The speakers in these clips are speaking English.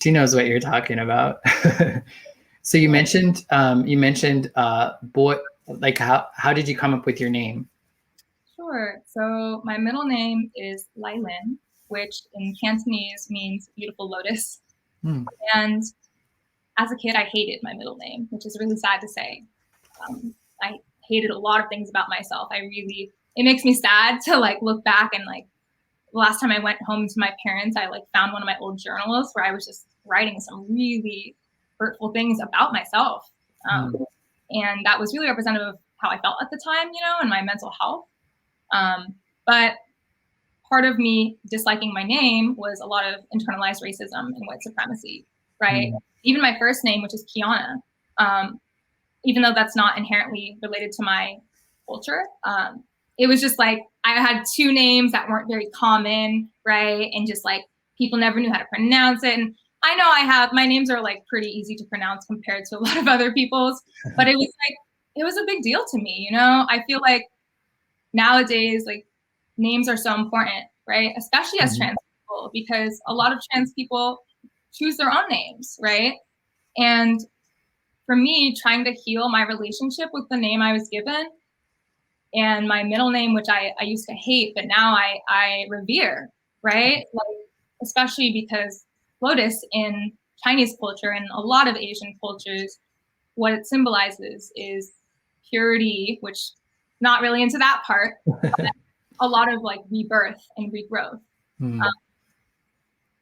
She knows what you're talking about. So you mentioned boy, like how did you come up with your name? Sure. So my middle name is Lai Lin, which in Cantonese means beautiful lotus. Hmm. And as a kid, I hated my middle name, which is really sad to say. I hated a lot of things about myself. It makes me sad to like look back and like the last time I went home to my parents, I like found one of my old journals where I was just writing some really hurtful things about myself. And that was really representative of how I felt at the time, and my mental health. But part of me disliking my name was a lot of internalized racism and white supremacy, right? Even my first name, which is Kiana, even though that's not inherently related to my culture, it was just like I had two names that weren't very common, right? And just like people never knew how to pronounce it. And I know my names are like pretty easy to pronounce compared to a lot of other people's, but it was a big deal to me, I feel like nowadays, like names are so important, right? Especially as trans people, because a lot of trans people choose their own names, right? And for me, trying to heal my relationship with the name I was given and my middle name, which I used to hate, but now I revere, right? Like, especially because Lotus in Chinese culture and a lot of Asian cultures, what it symbolizes is purity, which not really into that part, but a lot of like rebirth and regrowth.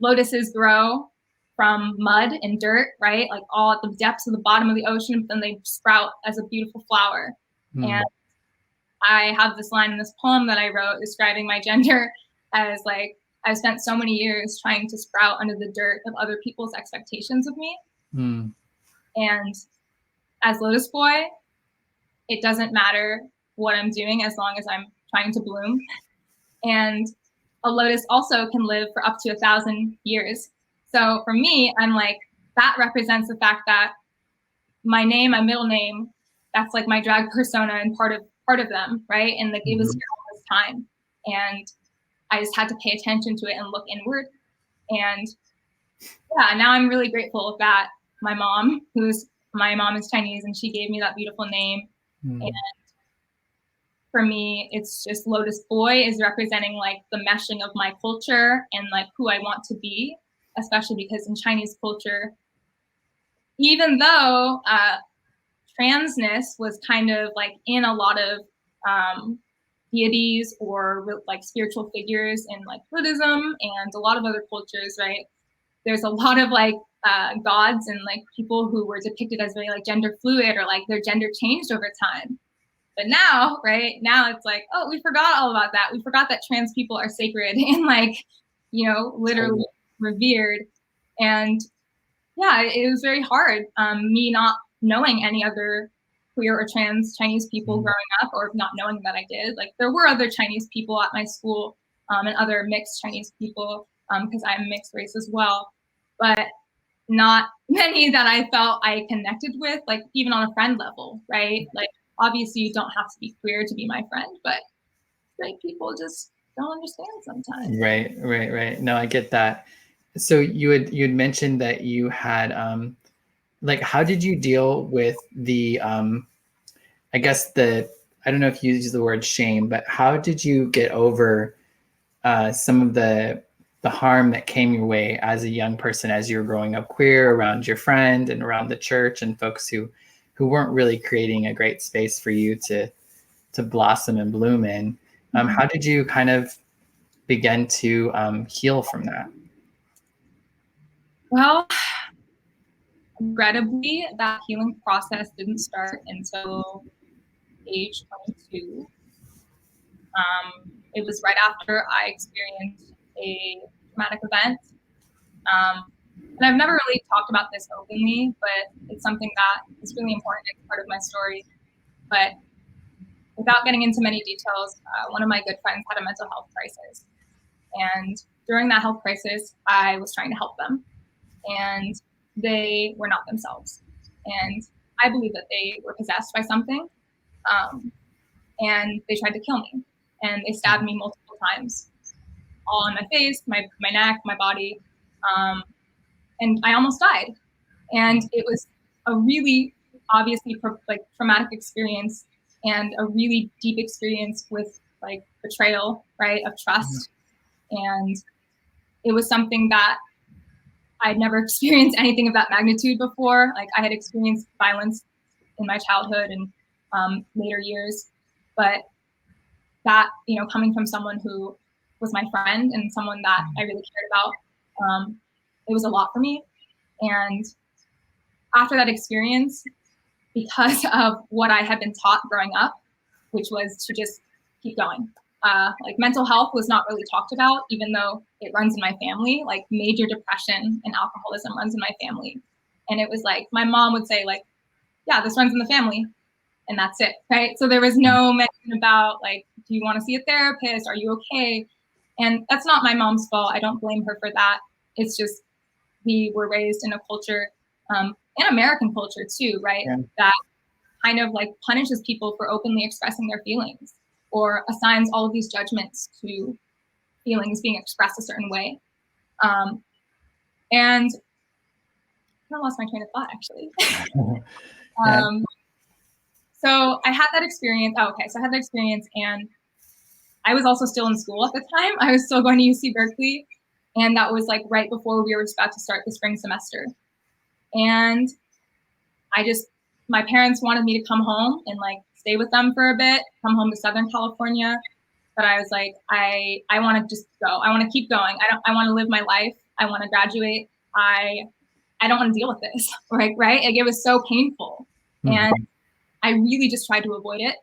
Lotuses grow from mud and dirt, right? Like all at the depths of the bottom of the ocean, but then they sprout as a beautiful flower. And I have this line in this poem that I wrote describing my gender as like, I've spent so many years trying to sprout under the dirt of other people's expectations of me. And as Lotus Boy, it doesn't matter what I'm doing as long as I'm trying to bloom. And a lotus also can live for up to 1,000 years. So for me, I'm like, that represents the fact that my name, my middle name, that's like my drag persona and part of them, right? And like it was here all this time. And I just had to pay attention to it and look inward. And yeah, now I'm really grateful that my mom is Chinese and she gave me that beautiful name. And for me, it's just Lotus Boy is representing like the meshing of my culture and like who I want to be, especially because in Chinese culture, even though transness was kind of like in a lot of deities or like spiritual figures in like Buddhism and a lot of other cultures, right? There's a lot of like gods and like people who were depicted as very like gender fluid or like their gender changed over time. But now, right now it's like, oh, we forgot all about that. We forgot that trans people are sacred and like, literally revered. And yeah, it was very hard. Me not knowing any other queer or trans Chinese people growing up, or not knowing that I did. Like there were other Chinese people at my school and other mixed Chinese people because I'm mixed race as well, but not many that I felt I connected with, like even on a friend level, right? Like obviously you don't have to be queer to be my friend, but straight people just don't understand sometimes. Right. No, I get that. So you had mentioned that you had like how did you deal with the I guess I don't know if you use the word shame, but how did you get over some of the harm that came your way as a young person as you were growing up queer around your friend and around the church and folks who weren't really creating a great space for you to blossom and bloom in? How did you kind of begin to heal from that? Well, regrettably, that healing process didn't start until age 22. It was right after I experienced a traumatic event. And I've never really talked about this openly, but it's something that is really important. It's part of my story. But without getting into many details, one of my good friends had a mental health crisis. And during that health crisis, I was trying to help them. And they were not themselves. And I believe that they were possessed by something. And they tried to kill me. And they stabbed me multiple times, all on my face, my neck, my body. and I almost died. And it was a really obviously like traumatic experience and a really deep experience with like betrayal, right, of trust. And it was something that I'd never experienced anything of that magnitude before. Like I had experienced violence in my childhood and later years, but that, you know, coming from someone who was my friend and someone that I really cared about, it was a lot for me. And after that experience, because of what I had been taught growing up, which was to just keep going. Like mental health was not really talked about, even though it runs in my family. Like major depression and alcoholism runs in my family. And it was like, my mom would say like, yeah, this runs in the family. And that's it, right? So there was no mention about like, do you want to see a therapist? Are you okay? And that's not my mom's fault. I don't blame her for that. It's just, we were raised in a culture, and American culture too, right? Yeah. That kind of like punishes people for openly expressing their feelings or assigns all of these judgments to feelings being expressed a certain way. And I lost my train of thought actually. Yeah. So I had that experience. Oh, okay. So I had that experience and I was also still in school at the time. I was still going to UC Berkeley. And that was like right before we were about to start the spring semester. And my parents wanted me to come home and like stay with them for a bit, come home to Southern California. But I was like, I want to just go. I want to keep going. I want to live my life. I want to graduate. I don't want to deal with this. Right. Like it was so painful. And I really just tried to avoid it.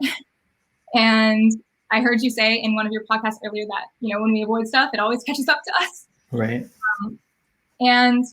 And I heard you say in one of your podcasts earlier that, you know, when we avoid stuff, it always catches up to us. Right. And